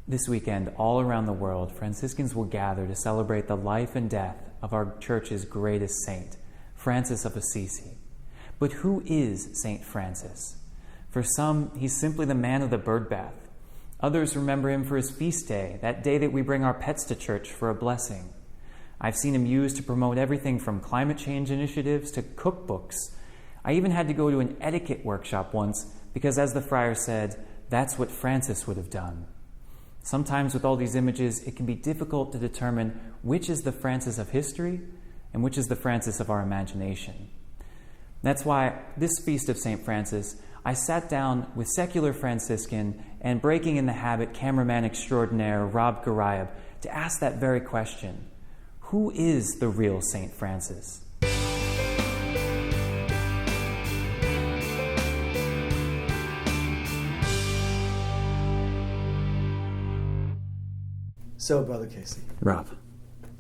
This weekend, all around the world, Franciscans will gather to celebrate the life and death of our church's greatest saint, Francis of Assisi. But who is Saint Francis? For some, he's simply the man of the bird bath. Others remember him for his feast day, that day that we bring our pets to church for a blessing. I've seen him used to promote everything from climate change initiatives to cookbooks. I even had to go to an etiquette workshop once because, as the friar said, that's what Francis would have done. Sometimes with all these images, it can be difficult to determine which is the Francis of history and which is the Francis of our imagination. That's why this feast of St. Francis, I sat down with secular Franciscan and breaking in the habit cameraman extraordinaire Rob Garayeb to ask that very question. Who is the real St. Francis? So, Brother Casey. Rob.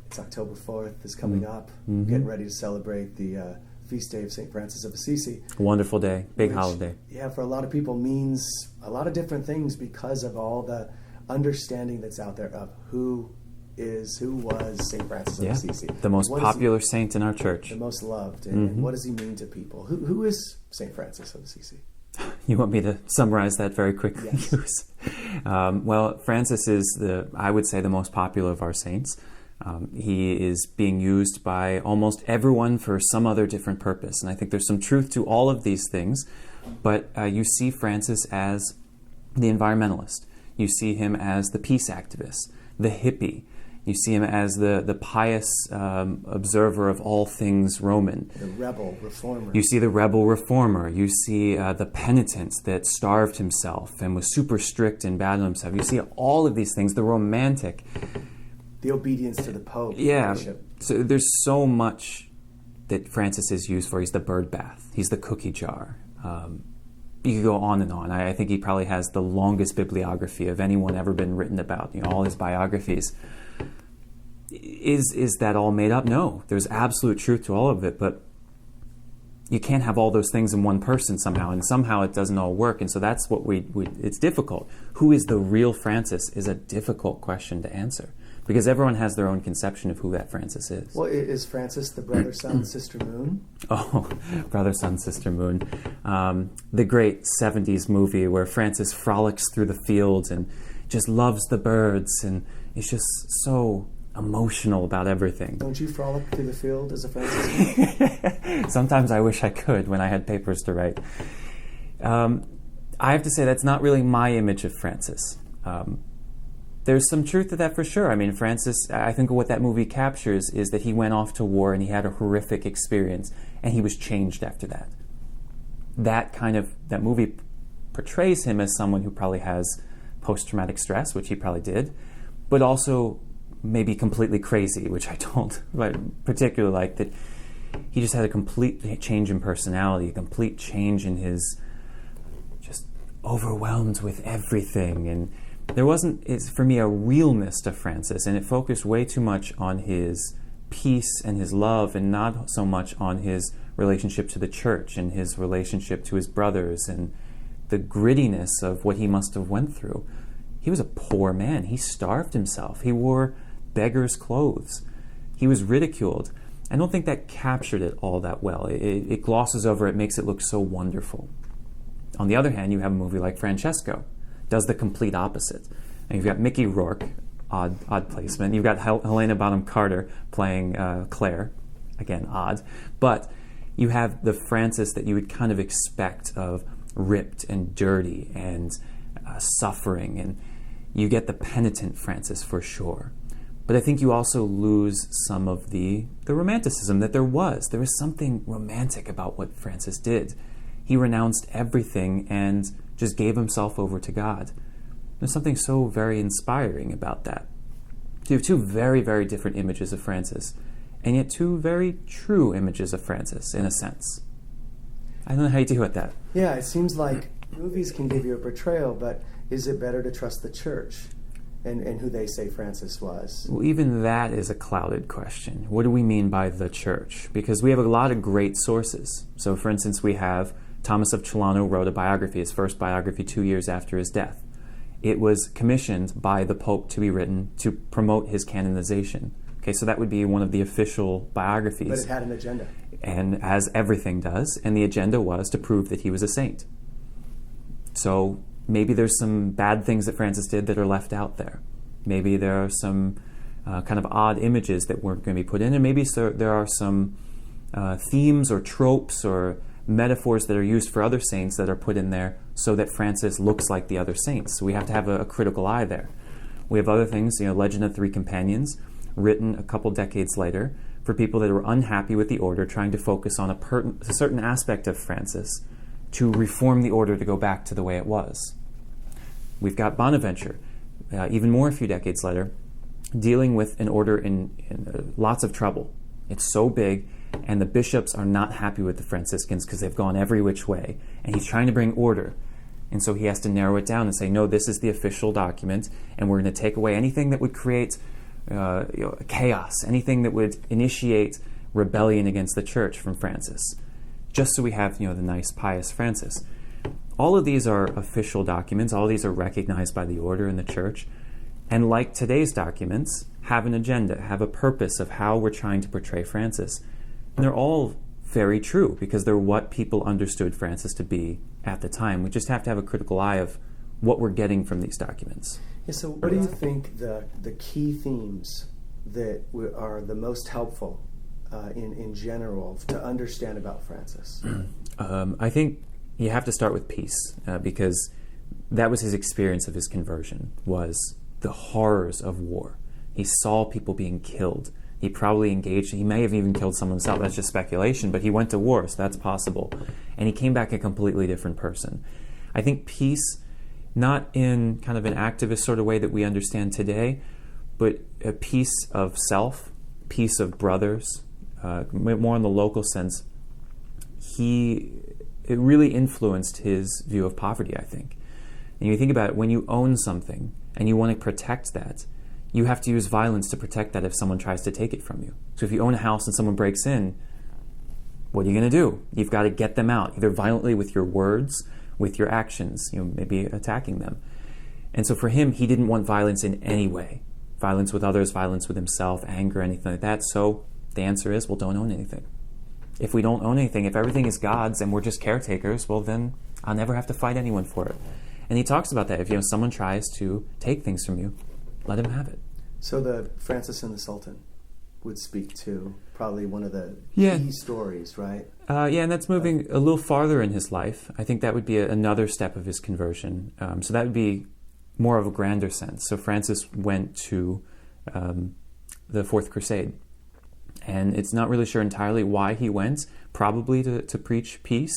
It's October 4th is coming up. Getting ready to celebrate the feast day of St. Francis of Assisi. A wonderful day, big holiday. Yeah, for a lot of people means a lot of different things because of all the understanding that's out there of who was St. Francis of Assisi. The most popular saint in our church. The most loved. And what does he mean to people? Who is St. Francis of Assisi? You want me to summarize that very quickly? Yes. Well, Francis is, I would say, the most popular of our saints. He is being used by almost everyone for some other different purpose. And I think there's some truth to all of these things. But you see Francis as the environmentalist. You see him as the peace activist, the hippie. You see him as the pious observer of all things Roman. The rebel reformer. You see the rebel reformer. You see the penitent that starved himself and was super strict and bad on himself. You see all of these things, the romantic. The obedience to the Pope. Yeah, the so there's so much that Francis is used for. He's the bird bath. He's the cookie jar. You could go on and on. I think he probably has the longest bibliography of anyone ever been written about. All his biographies. Is that all made up? No, there's absolute truth to all of it, but you can't have all those things in one person somehow, and somehow it doesn't all work, and so that's what it's difficult. Who is the real Francis is a difficult question to answer, because everyone has their own conception of who that Francis is. Well, is Francis the brother, sun, sister, moon? Oh, brother, sun, sister, moon. The great 70s movie where Francis frolics through the fields and just loves the birds, and is just so emotional about everything. Don't you frolic through the field as a Franciscan? Sometimes I wish I could when I had papers to write. I have to say that's not really my image of Francis. There's some truth to that for sure. I mean, Francis, I think what that movie captures is that he went off to war and he had a horrific experience and he was changed after that. That movie portrays him as someone who probably has post-traumatic stress, which he probably did, but also maybe completely crazy, which I don't particularly like, that he just had a complete change in personality, a complete change in his just overwhelmed with everything. And there wasn't, for me, a realness to Francis, and it focused way too much on his peace and his love and not so much on his relationship to the church and his relationship to his brothers and the grittiness of what he must have went through. He was a poor man. He starved himself. He wore beggar's clothes. He was ridiculed. I don't think that captured it all that well. It glosses over it, makes it look so wonderful. On the other hand, you have a movie like Francesco, does the complete opposite. And you've got Mickey Rourke, odd placement. You've got Helena Bonham Carter playing Claire, again, odd. But you have the Francis that you would kind of expect of ripped and dirty and suffering, and you get the penitent Francis for sure. But I think you also lose some of the romanticism that there was. There was something romantic about what Francis did. He renounced everything and just gave himself over to God. There's something so very inspiring about that. So you have two very, very different images of Francis, and yet two very true images of Francis, in a sense. I don't know how you deal with that. Yeah, it seems like movies can give you a portrayal, but is it better to trust the church and who they say Francis was? Well, even that is a clouded question. What do we mean by the church? Because we have a lot of great sources. So, for instance, we have Thomas of Celano wrote a biography, his first biography 2 years after his death. It was commissioned by the Pope to be written to promote his canonization. Okay, so that would be one of the official biographies. But it had an agenda. And as everything does, and the agenda was to prove that he was a saint. So maybe there's some bad things that Francis did that are left out there. Maybe there are some kind of odd images that weren't going to be put in, and maybe there are some themes or tropes or metaphors that are used for other saints that are put in there so that Francis looks like the other saints. So we have to have a critical eye there. We have other things, Legend of Three Companions, written a couple decades later for people that were unhappy with the order, trying to focus on a certain aspect of Francis to reform the order to go back to the way it was. We've got Bonaventure, even more a few decades later, dealing with an order in lots of trouble. It's so big, and the bishops are not happy with the Franciscans because they've gone every which way, and he's trying to bring order. And so he has to narrow it down and say, no, this is the official document, and we're going to take away anything that would create chaos, anything that would initiate rebellion against the church from Francis, just so we have the nice, pious Francis. All of these are official documents. All of these are recognized by the order and the church. And like today's documents, have an agenda, have a purpose of how we're trying to portray Francis. And they're all very true because they're what people understood Francis to be at the time. We just have to have a critical eye of what we're getting from these documents. Yeah, so what do you think the key themes that are the most helpful in general to understand about Francis? I think you have to start with peace because that was his experience of his conversion, was the horrors of war. He saw people being killed. He probably engaged, he may have even killed someone himself, that's just speculation, but he went to war, so that's possible. And he came back a completely different person. I think peace, not in kind of an activist sort of way that we understand today, but a peace of self, peace of brothers, more in the local sense. It really influenced his view of poverty, I think. And you think about it, when you own something and you want to protect that, you have to use violence to protect that if someone tries to take it from you. So if you own a house and someone breaks in, what are you going to do? You've got to get them out, either violently with your words, with your actions, maybe attacking them. And so for him, he didn't want violence in any way. Violence with others, violence with himself, anger, anything like that. So the answer is, well, don't own anything. If we don't own anything, if everything is God's and we're just caretakers, well, then I'll never have to fight anyone for it. And he talks about that. If someone tries to take things from you, let him have it. So the Francis and the Sultan would speak to probably one of the key stories, right? And that's moving a little farther in his life. I think that would be another step of his conversion. So that would be more of a grander sense. So Francis went to the Fourth Crusade. And it's not really sure entirely why he went, probably to preach peace.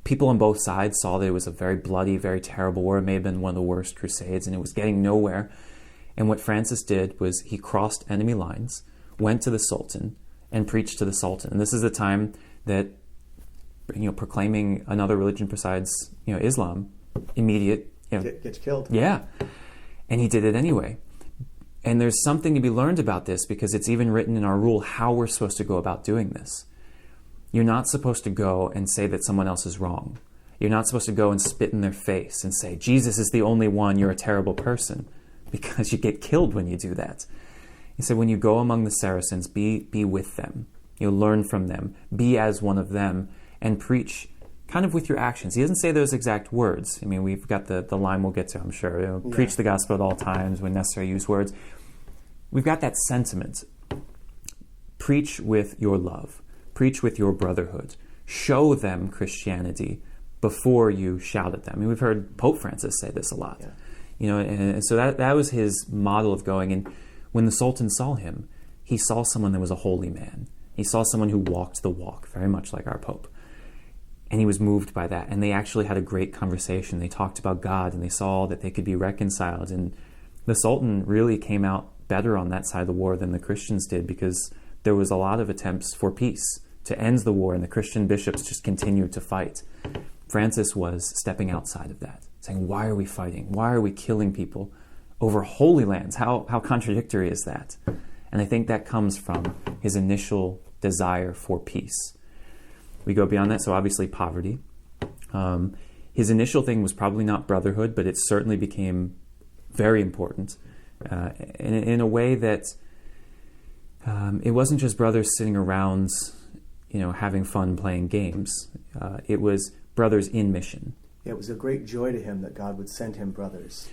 People on both sides saw that it was a very bloody, very terrible war. It may have been one of the worst crusades, and it was getting nowhere. And what Francis did was he crossed enemy lines, went to the Sultan, and preached to the Sultan. And this is the time that proclaiming another religion besides Islam, immediate gets killed. Yeah, and he did it anyway. And there's something to be learned about this because it's even written in our rule how we're supposed to go about doing this. You're not supposed to go and say that someone else is wrong. You're not supposed to go and spit in their face and say, Jesus is the only one, you're a terrible person, because you get killed when you do that. He said, when you go among the Saracens, be with them. Learn from them. Be as one of them and preach kind of with your actions. He doesn't say those exact words. I mean, we've got the line we'll get to, I'm sure. Preach the gospel at all times, when necessary, use words. We've got that sentiment. Preach with your love. Preach with your brotherhood. Show them Christianity before you shout at them. I mean, we've heard Pope Francis say this a lot. Yeah. And so that was his model of going. And when the Sultan saw him, he saw someone that was a holy man. He saw someone who walked the walk, very much like our Pope. And he was moved by that. And they actually had a great conversation. They talked about God, and they saw that they could be reconciled. And the Sultan really came out better on that side of the war than the Christians did, because there was a lot of attempts for peace to end the war, and the Christian bishops just continued to fight. Francis was stepping outside of that, saying, why are we fighting? Why are we killing people over holy lands? How contradictory is that? And I think that comes from his initial desire for peace. We go beyond that, so obviously poverty. His initial thing was probably not brotherhood, but it certainly became very important in a way that it wasn't just brothers sitting around, having fun playing games. It was brothers in mission. It was a great joy to him that God would send him brothers.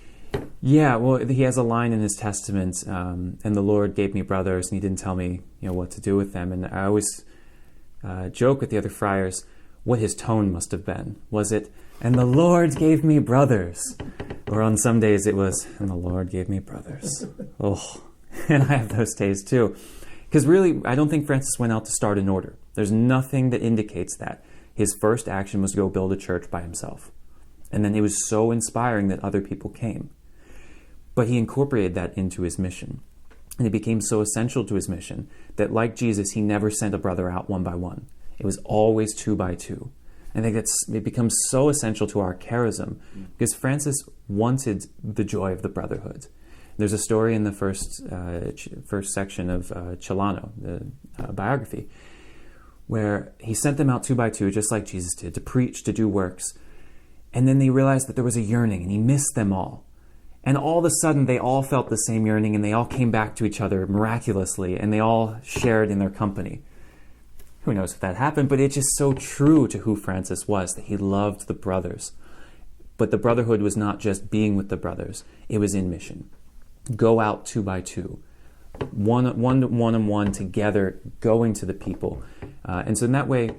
Yeah, well, he has a line in his testament, and the Lord gave me brothers, and he didn't tell me, what to do with them. And I always joke with the other friars what his tone must have been. Was it, and the Lord gave me brothers? Or on some days it was, and the Lord gave me brothers. Oh, and I have those days too. Because really, I don't think Francis went out to start an order. There's nothing that indicates that. His first action was to go build a church by himself. And then it was so inspiring that other people came. But he incorporated that into his mission. And it became so essential to his mission that, like Jesus, he never sent a brother out one by one. It was always 2 by 2. I think it becomes so essential to our charism because Francis wanted the joy of the brotherhood. There's a story in the first section of Celano, the biography, where he sent them out 2 by 2, just like Jesus did, to preach, to do works. And then they realized that there was a yearning, and he missed them all. And all of a sudden, they all felt the same yearning, and they all came back to each other miraculously, and they all shared in their company. Who knows if that happened, but it's just so true to who Francis was, that he loved the brothers. But the brotherhood was not just being with the brothers, it was in mission. Go out 2 by 2, one together, going to the people. And so in that way,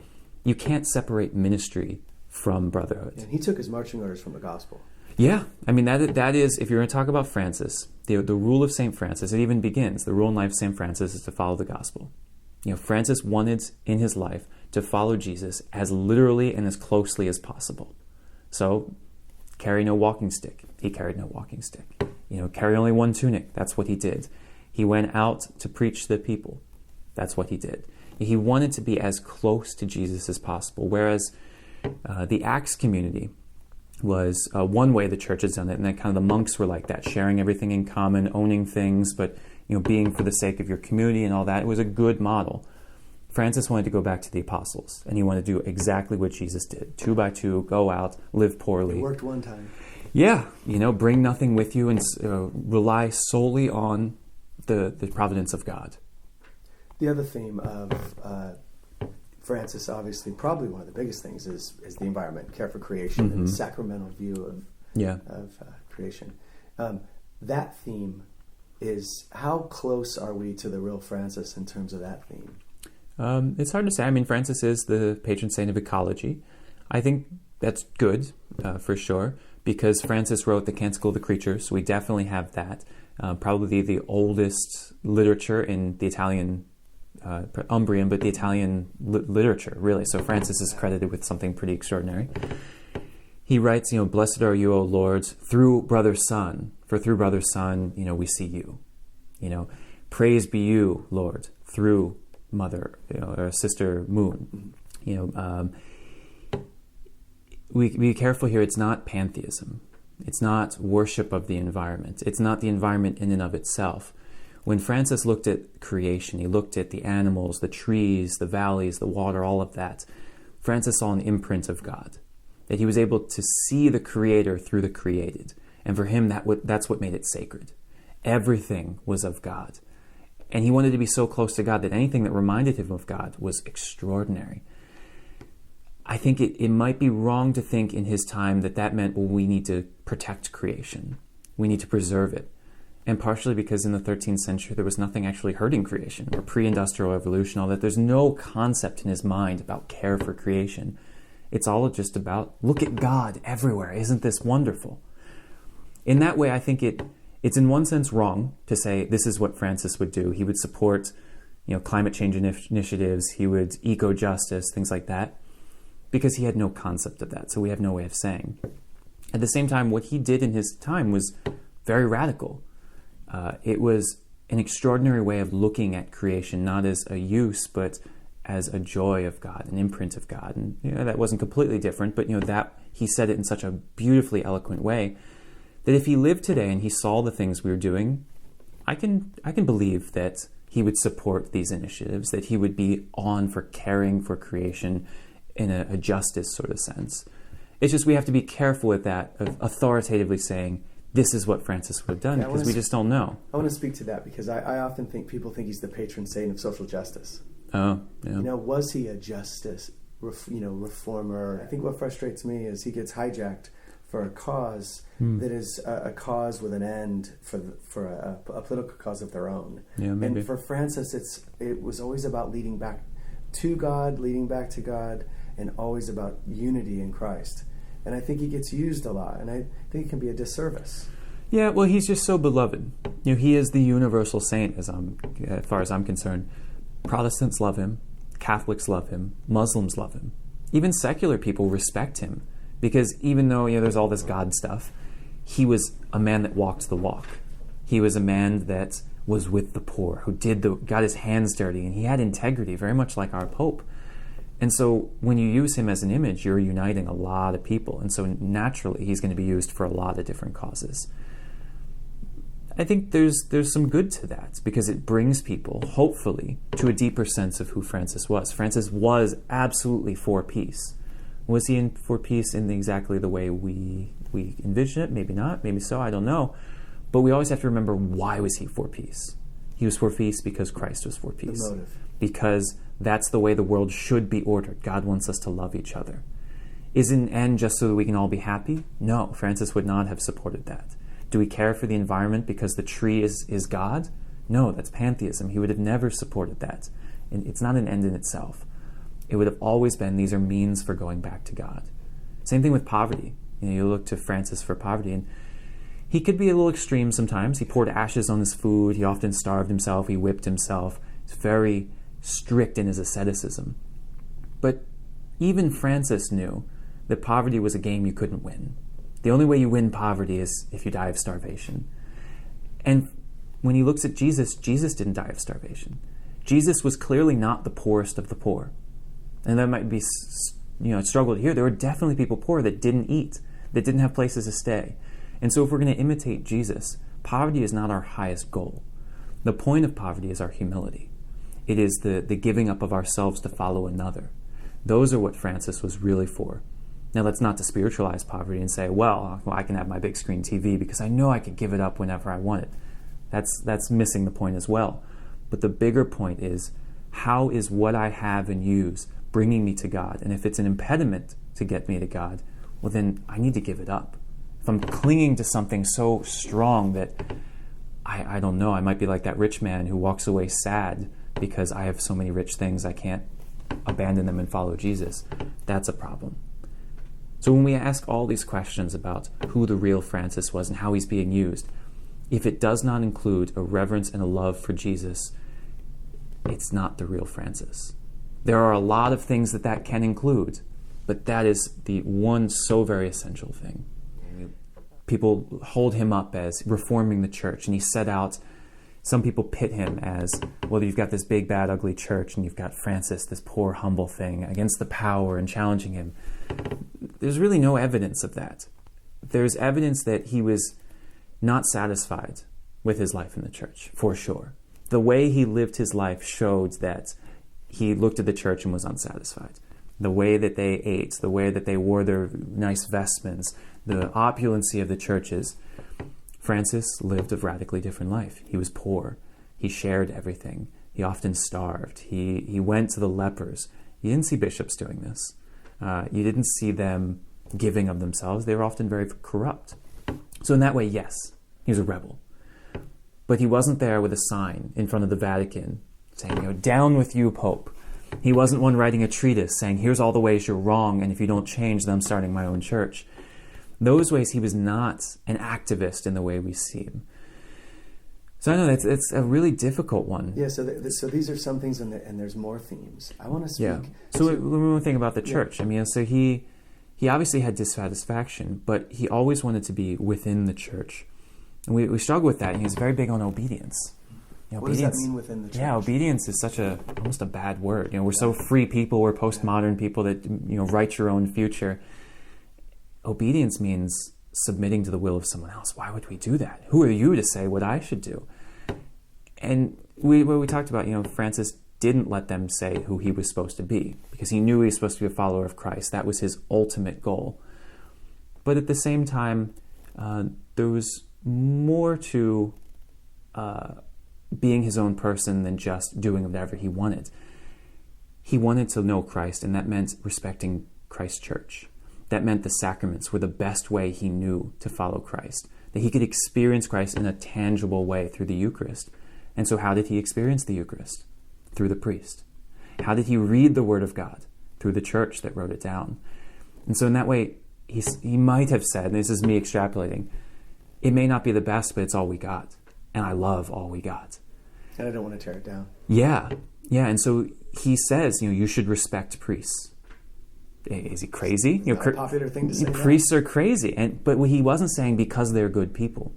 you can't separate ministry from brotherhood. And he took his marching orders from the gospel. Yeah, I mean, that is, if you're going to talk about Francis, the rule of St. Francis, it even begins, the rule in life of St. Francis is to follow the gospel. Francis wanted in his life to follow Jesus as literally and as closely as possible. So, carry no walking stick. He carried no walking stick. Carry only one tunic. That's what he did. He went out to preach to the people. That's what he did. He wanted to be as close to Jesus as possible, whereas the Acts community was one way the church has done it, and then kind of the monks were like that, sharing everything in common, owning things, but being for the sake of your community and all that. It was a good model. Francis wanted to go back to the apostles, and he wanted to do exactly what Jesus did. 2 by 2, go out, live poorly. It worked one time. Yeah, bring nothing with you and rely solely on the providence of God. The other theme of Francis, obviously, probably one of the biggest things is the environment, care for creation, and the sacramental view of creation. That theme is, how close are we to the real Francis in terms of that theme? It's hard to say. I mean, Francis is the patron saint of ecology. I think that's good, for sure, because Francis wrote the Canticle of the Creatures, so we definitely have that. Probably the oldest literature in the Italian, Umbrian, but the Italian literature, really. So Francis is credited with something pretty extraordinary. He writes, blessed are you, O Lord, through brother Sun, for through brother Sun, we see you. Praise be you, Lord, through mother, or sister Moon. We be careful here. It's not pantheism. It's not worship of the environment. It's not the environment in and of itself. When Francis looked at creation, he looked at the animals, the trees, the valleys, the water, all of that. Francis saw an imprint of God, that he was able to see the Creator through the created. And for him, that's what made it sacred. Everything was of God. And he wanted to be so close to God that anything that reminded him of God was extraordinary. I think it might be wrong to think in his time that meant, well, we need to protect creation. We need to preserve it. And partially because in the 13th century, there was nothing actually hurting creation, or pre-industrial evolution, all that. There's no concept in his mind about care for creation. It's all just about, look at God everywhere. Isn't this wonderful? In that way, I think it's in one sense wrong to say this is what Francis would do. He would support, climate change initiatives. He would eco-justice, things like that, because he had no concept of that. So we have no way of saying. At the same time, what he did in his time was very radical. It was an extraordinary way of looking at creation, not as a use, but as a joy of God, an imprint of God. And that wasn't completely different, but that he said it in such a beautifully eloquent way that if he lived today and he saw the things we were doing, I can believe that he would support these initiatives, that he would be on for caring for creation in a justice sort of sense. It's just we have to be careful with that, of authoritatively saying, this is what Francis would have done, because we just don't know. I want to speak to that because I often think people think he's the patron saint of social justice. Oh, yeah. Was he a justice, reformer? I think what frustrates me is he gets hijacked for a cause that is a cause with an end for a political cause of their own. Yeah, maybe. And for Francis, it was always about leading back to God, leading back to God, and always about unity in Christ. And I think he gets used a lot, and I think it can be a disservice. Yeah, well, he's just so beloved. He is the universal saint, as far as I'm concerned. Protestants love him, Catholics love him, Muslims love him. Even secular people respect him, because even though there's all this God stuff, he was a man that walked the walk. He was a man that was with the poor, who got his hands dirty, and he had integrity, very much like our Pope. And so when you use him as an image, you're uniting a lot of people. And so naturally, he's going to be used for a lot of different causes. I think there's some good to that, because it brings people, hopefully, to a deeper sense of who Francis was. Francis was absolutely for peace. Was he for peace in exactly the way we envision it? Maybe not. Maybe so. I don't know. But we always have to remember, why was he for peace? He was for peace because Christ was for peace. The motive. Because that's the way the world should be ordered. God wants us to love each other. Is it an end just so that we can all be happy? No, Francis would not have supported that. Do we care for the environment because the tree is God? No, that's pantheism. He would have never supported that. And it's not an end in itself. It would have always been, these are means for going back to God. Same thing with poverty. You look to Francis for poverty, and he could be a little extreme sometimes. He poured ashes on his food. He often starved himself. He whipped himself. He's very strict in his asceticism. But even Francis knew that poverty was a game you couldn't win. The only way you win poverty is if you die of starvation. And when he looks at Jesus, Jesus didn't die of starvation. Jesus was clearly not the poorest of the poor. And that might be a struggle to hear. There were definitely people poor that didn't eat, that didn't have places to stay. And so if we're going to imitate Jesus, poverty is not our highest goal. The point of poverty is our humility. It is the giving up of ourselves to follow another. Those are what Francis was really for. Now, that's not to spiritualize poverty and say, well, I can have my big screen TV because I know I can give it up whenever I want it. That's missing the point as well. But the bigger point is, how is what I have and use bringing me to God? And if it's an impediment to get me to God, well, then I need to give it up. If I'm clinging to something so strong that, I don't know, I might be like that rich man who walks away sad because I have so many rich things I can't abandon them and follow Jesus. That's a problem. So when we ask all these questions about who the real Francis was and how he's being used, if it does not include a reverence and a love for Jesus, it's not the real Francis. There are a lot of things that can include, but that is the one so very essential thing. People hold him up as reforming the church, and he set out, some people pit him as, well, you've got this big, bad, ugly church, and you've got Francis, this poor, humble thing, against the power and challenging him. There's really no evidence of that. There's evidence that he was not satisfied with his life in the church, for sure. The way he lived his life showed that he looked at the church and was unsatisfied. The way that they ate, the way that they wore their nice vestments, the opulency of the churches. Francis lived a radically different life. He was poor. He shared everything. He often starved. He went to the lepers. You didn't see bishops doing this. You didn't see them giving of themselves. They were often very corrupt. So in that way, yes, he was a rebel. But he wasn't there with a sign in front of the Vatican saying, down with you, Pope. He wasn't one writing a treatise saying, here's all the ways you're wrong, and if you don't change, then I'm starting my own church. Those ways, he was not an activist in the way we see him. So I know it's a really difficult one. Yeah, so these are some things, and there's more themes. I want to speak. Yeah. So one more thing about the church. Yeah. So he obviously had dissatisfaction, but he always wanted to be within the church. And we struggle with that. And he was very big on obedience. What does that mean within the church? Yeah, obedience is almost a bad word. We're so free people. We're postmodern people that write your own future. Obedience means submitting to the will of someone else. Why would we do that? Who are you to say what I should do? And we talked about, Francis didn't let them say who he was supposed to be, because he knew he was supposed to be a follower of Christ. That was his ultimate goal. But at the same time, there was more to being his own person than just doing whatever he wanted. He wanted to know Christ, and that meant respecting Christ's church. That meant the sacraments were the best way he knew to follow Christ, that he could experience Christ in a tangible way through the Eucharist. And so how did he experience the Eucharist? Through the priest. How did he read the Word of God? Through the church that wrote it down. And so in that way, he might have said, and this is me extrapolating, it may not be the best, but it's all we got. And I love all we got. And I don't want to tear it down. Yeah. And so he says, you should respect priests. Is he crazy? It's not a popular thing to say. Priests are crazy. But he wasn't saying because they're good people.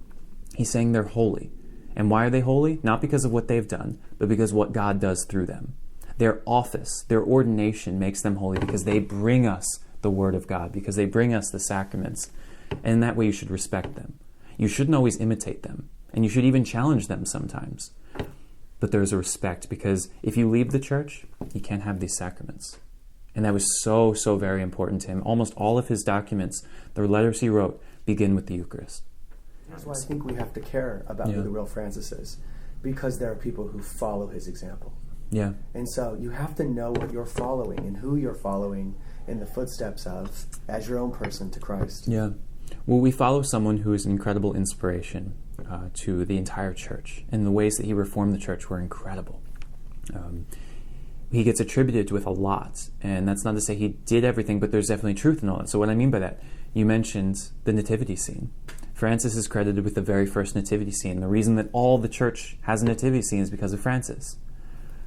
He's saying they're holy. And why are they holy? Not because of what they've done, but because what God does through them. Their office, their ordination makes them holy because they bring us the Word of God, because they bring us the sacraments. And in that way you should respect them. You shouldn't always imitate them. And you should even challenge them sometimes. But there's a respect, because if you leave the church, you can't have these sacraments. And that was so, so very important to him. Almost all of his documents, the letters he wrote, begin with the Eucharist. That's why I think we have to care about who the real Francis is, because there are people who follow his example. Yeah. And so you have to know what you're following and who you're following in the footsteps of as your own person to Christ. Yeah. Well, we follow someone who is an incredible inspiration to the entire church, and the ways that he reformed the church were incredible. He gets attributed with a lot, and that's not to say he did everything, but there's definitely truth in all that. So what I mean by that, you mentioned the nativity scene. Francis is credited with the very first nativity scene. The reason that all the church has a nativity scene is because of Francis.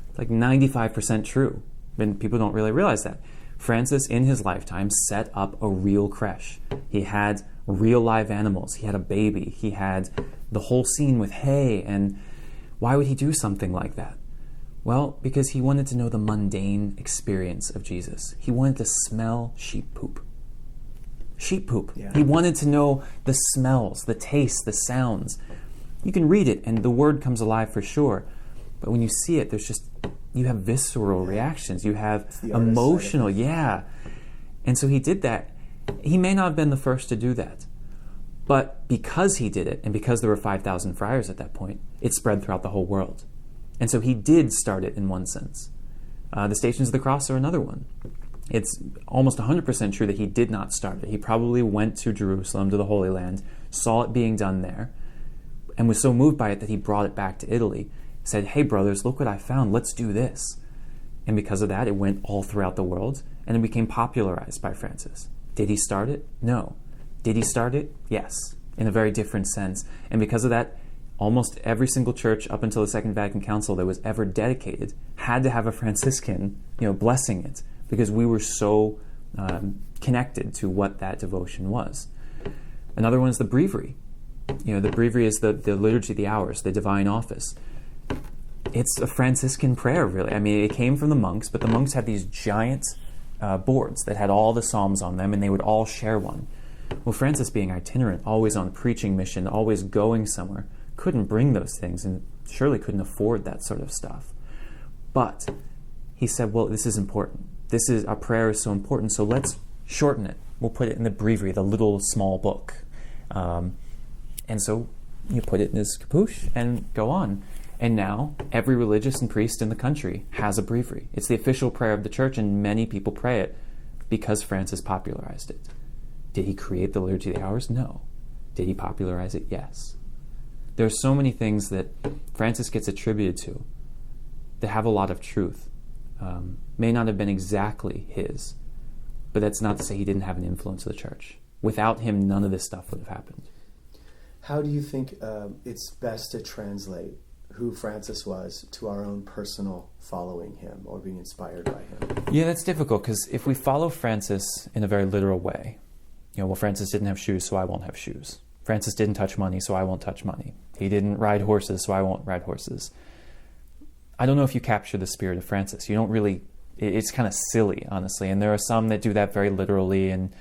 It's like 95% true, and people don't really realize that. Francis, in his lifetime, set up a real creche. He had real live animals. He had a baby. He had the whole scene with hay. And why would he do something like that? Well, because he wanted to know the mundane experience of Jesus. He wanted to smell sheep poop. Sheep poop. Yeah. He wanted to know the smells, the tastes, the sounds. You can read it and the word comes alive for sure. But when you see it, you have visceral reactions. You have emotional, And so he did that. He may not have been the first to do that. But because he did it, and because there were 5,000 friars at that point, it spread throughout the whole world. And so he did start it in one sense. The Stations of the Cross are another one. It's almost 100% true that he did not start it. He probably went to Jerusalem, to the Holy Land, saw it being done there, and was so moved by it that he brought it back to Italy, said, hey brothers, look what I found, let's do this. And because of that, it went all throughout the world, and it became popularized by Francis. Did he start it? No. Did he start it? Yes, in a very different sense. And because of that, almost every single church up until the Second Vatican Council that was ever dedicated had to have a Franciscan, blessing it, because we were so connected to what that devotion was. Another one is the breviary. The breviary is the liturgy of the hours, the divine office. It's a Franciscan prayer, really. I mean, it came from the monks, but the monks had these giant boards that had all the psalms on them, and they would all share one. Well, Francis, being itinerant, always on preaching mission, always going somewhere, couldn't bring those things and surely couldn't afford that sort of stuff. But he said, well, this is important. Our prayer is so important, so let's shorten it. We'll put it in the breviary, the little small book. And so you put it in his capuche and go on. And now every religious and priest in the country has a breviary. It's the official prayer of the church, and many people pray it because Francis popularized it. Did he create the Liturgy of the Hours? No. Did he popularize it? Yes. There are so many things that Francis gets attributed to that have a lot of truth. May not have been exactly his, but that's not to say he didn't have an influence of the church. Without him, none of this stuff would have happened. How do you think it's best to translate who Francis was to our own personal following him or being inspired by him? Yeah, that's difficult, because if we follow Francis in a very literal way, Francis didn't have shoes, so I won't have shoes. Francis didn't touch money, so I won't touch money. He didn't ride horses, so I won't ride horses. I don't know if you capture the spirit of Francis. You don't really, it's kind of silly, honestly. And there are some that do that very literally, and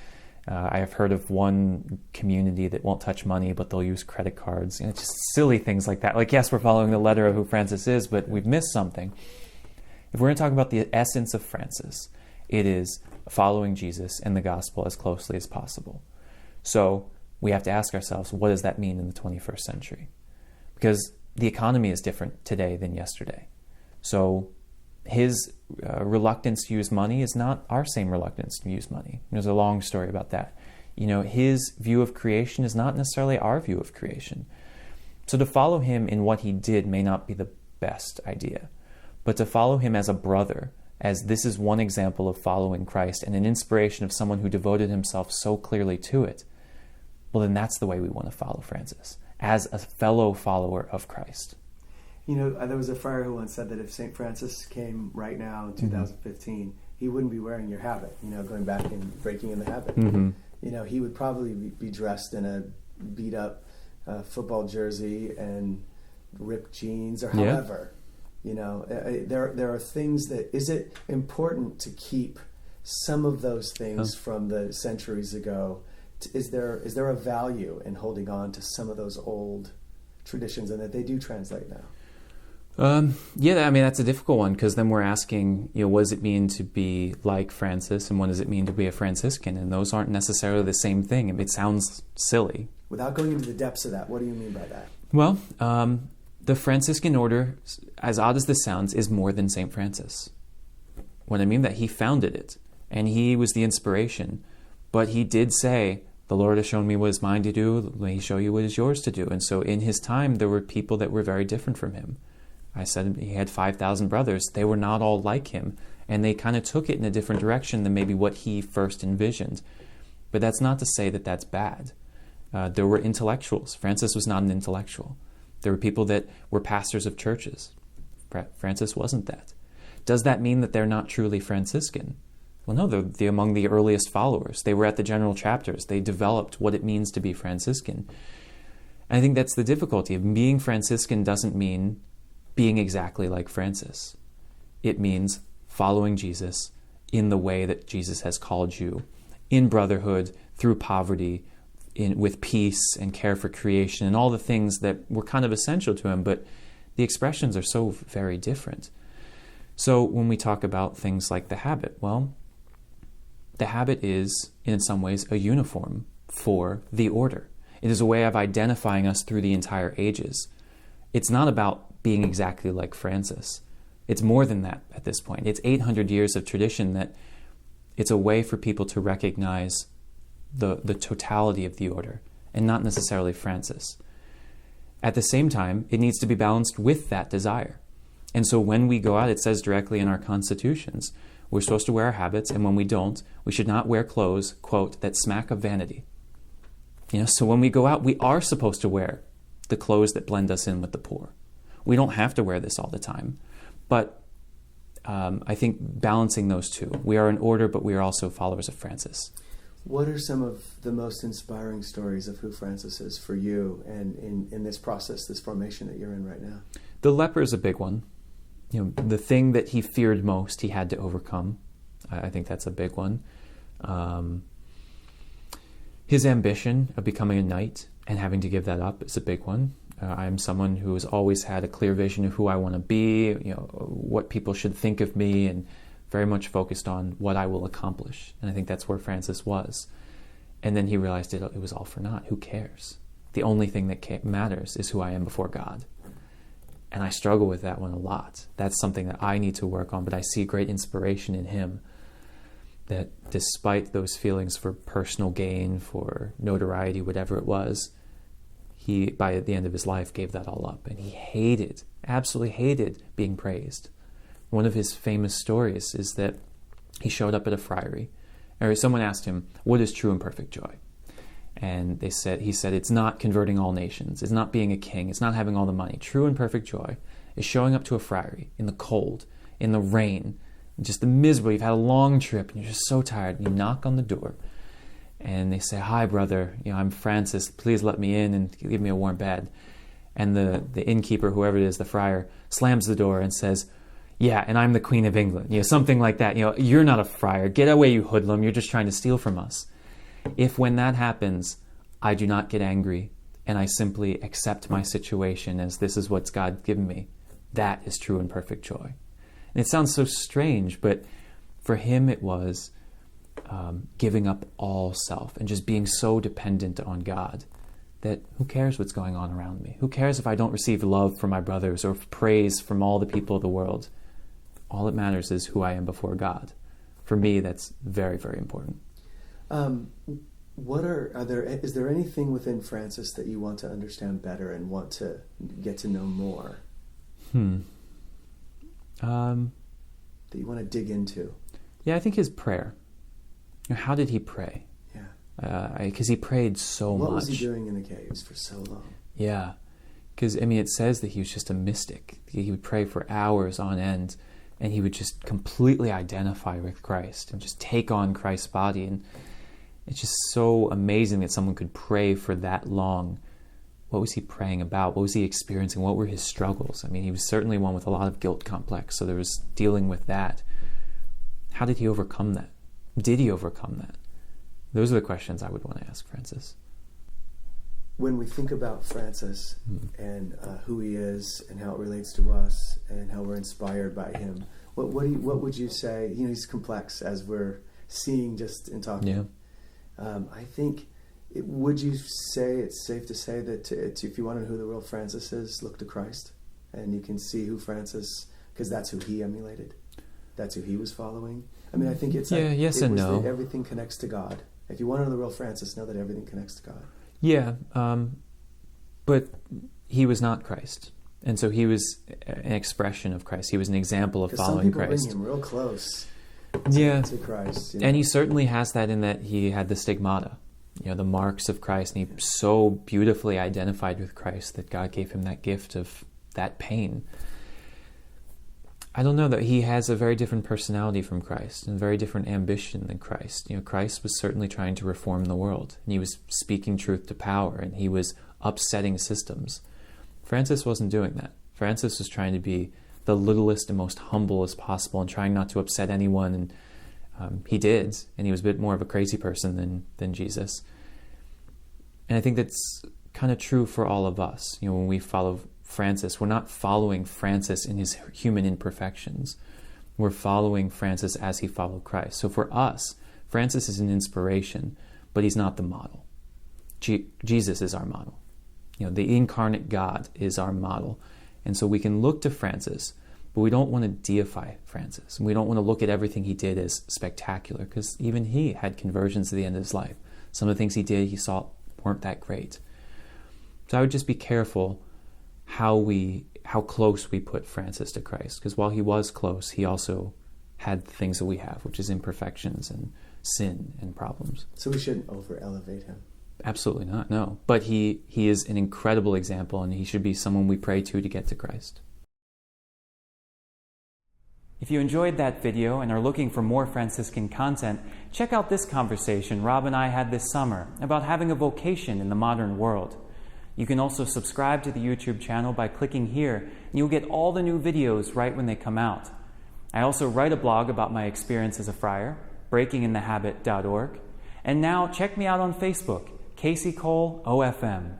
I have heard of one community that won't touch money, but they'll use credit cards. Just silly things like that. Like, yes, we're following the letter of who Francis is, but we've missed something. If we're going to talk about the essence of Francis, it is following Jesus and the gospel as closely as possible. So we have to ask ourselves, what does that mean in the 21st century? Because the economy is different today than yesterday. So his reluctance to use money is not our same reluctance to use money. There's a long story about that. His view of creation is not necessarily our view of creation. So to follow him in what he did may not be the best idea, but to follow him as a brother, as this is one example of following Christ and an inspiration of someone who devoted himself so clearly to it, well, then that's the way we want to follow Francis, as a fellow follower of Christ. There was a friar who once said that if St. Francis came right now in 2015, he wouldn't be wearing your habit, going back and breaking in the habit. Mm-hmm. He would probably be dressed in a beat-up football jersey and ripped jeans or however. There are things that, is it important to keep some of those things from the centuries ago? Is there a value in holding on to some of those old traditions and that they do translate now? That's a difficult one, because then we're asking, what does it mean to be like Francis, and what does it mean to be a Franciscan? And those aren't necessarily the same thing. It sounds silly. Without going into the depths of that, what do you mean by that? Well, the Franciscan order, as odd as this sounds, is more than St. Francis. What I mean that he founded it, and he was the inspiration. But he did say, the Lord has shown me what is mine to do, may he show you what is yours to do. And so in his time, there were people that were very different from him. I said he had 5,000 brothers. They were not all like him, and they kind of took it in a different direction than maybe what he first envisioned. But that's not to say that that's bad. There were intellectuals. Francis was not an intellectual. There were people that were pastors of churches. Francis wasn't that. Does that mean that they're not truly Franciscan? Well, no, they're among the earliest followers. They were at the general chapters. They developed what it means to be Franciscan. And I think that's the difficulty. Being Franciscan doesn't mean being exactly like Francis. It means following Jesus in the way that Jesus has called you, in brotherhood, through poverty, with peace and care for creation, and all the things that were kind of essential to him, but the expressions are so very different. So when we talk about things like the habit, well, the habit is, in some ways, a uniform for the order. It is a way of identifying us through the entire ages. It's not about being exactly like Francis. It's more than that at this point. It's 800 years of tradition that it's a way for people to recognize the totality of the order and not necessarily Francis. At the same time, it needs to be balanced with that desire. And so when we go out, it says directly in our constitutions, we're supposed to wear our habits, and when we don't, we should not wear clothes, quote, that smack of vanity. So when we go out, we are supposed to wear the clothes that blend us in with the poor. We don't have to wear this all the time. But I think balancing those two. We are an order, but we are also followers of Francis. What are some of the most inspiring stories of who Francis is for you and in this process, this formation that you're in right now? The leper is a big one. The thing that he feared most, he had to overcome. I think that's a big one. His ambition of becoming a knight and having to give that up is a big one. I'm someone who has always had a clear vision of who I want to be, what people should think of me, and very much focused on what I will accomplish. And I think that's where Francis was. And then he realized it was all for naught. Who cares? The only thing that matters is who I am before God. And I struggle with that one a lot. That's something that I need to work on, but I see great inspiration in him, that despite those feelings for personal gain, for notoriety, whatever it was, he, by the end of his life, gave that all up. And he absolutely hated being praised. One of his famous stories is that he showed up at a friary, or someone asked him, what is true and perfect joy? And he said, it's not converting all nations. It's not being a king. It's not having all the money. True and perfect joy is showing up to a friary in the cold, in the rain, just the miserable. You've had a long trip and you're just so tired. And you knock on the door and they say, hi, brother, I'm Francis. Please let me in and give me a warm bed. And the innkeeper, whoever it is, the friar, slams the door and says, yeah, and I'm the Queen of England. Something like that. You're not a friar. Get away, you hoodlum. You're just trying to steal from us. If when that happens, I do not get angry and I simply accept my situation as this is what God given me, that is true and perfect joy. And it sounds so strange, but for him it was, giving up all self and just being so dependent on God that who cares what's going on around me? Who cares if I don't receive love from my brothers or praise from all the people of the world? All that matters is who I am before God. For me, that's very, very important. Is there anything within Francis that you want to understand better and want to get to know more? That you want to dig into? Yeah, I think his prayer. How did he pray? Yeah. Because he prayed so much. What was he doing in the caves for so long? Yeah. Because, it says that he was just a mystic. He would pray for hours on end, and he would just completely identify with Christ and just take on Christ's body. And it's just so amazing that someone could pray for that long. What was he praying about? What was he experiencing? What were his struggles? He was certainly one with a lot of guilt complex, so there was dealing with that. How did he overcome that? Did he overcome that? Those are the questions I would want to ask Francis. When we think about Francis and who he is and how it relates to us and how we're inspired by him, what would you say? He's complex, as we're seeing just in talking. Yeah. I think, would you say it's safe to say that if you want to know who the real Francis is, look to Christ, and you can see who Francis, because that's who he emulated, that's who he was following. I think it's yes and no. Everything connects to God. If you want to know the real Francis, know that everything connects to God. Yeah, but he was not Christ. And so he was an expression of Christ. He was an example of following Christ. Some people bring him real close to Christ. And he certainly has that in that he had the stigmata, the marks of Christ. And he so beautifully identified with Christ that God gave him that gift of that pain. I don't know, that he has a very different personality from Christ and very different ambition than Christ. Christ was certainly trying to reform the world, and he was speaking truth to power, and he was upsetting systems. Francis wasn't doing that. Francis was trying to be the littlest and most humble as possible and trying not to upset anyone, and he did, and he was a bit more of a crazy person than Jesus. And I think that's kind of true for all of us. When we follow Francis, we're not following Francis in his human imperfections. We're following Francis as he followed Christ. So for us, Francis is an inspiration, but he's not the model. Jesus is our model. The incarnate God is our model. And so we can look to Francis, but we don't want to deify Francis. We don't want to look at everything he did as spectacular, because even he had conversions at the end of his life. Some of the things he did, he saw weren't that great. So I would just be careful how close we put Francis to Christ, because while he was close, he also had the things that we have, which is imperfections and sin and problems. So we shouldn't over-elevate him. Absolutely not, no. But he is an incredible example, and he should be someone we pray to get to Christ. If you enjoyed that video and are looking for more Franciscan content, check out this conversation Rob and I had this summer about having a vocation in the modern world. You can also subscribe to the YouTube channel by clicking here, and you'll get all the new videos right when they come out. I also write a blog about my experience as a friar, breakinginthehabit.org. And now check me out on Facebook, Casey Cole OFM.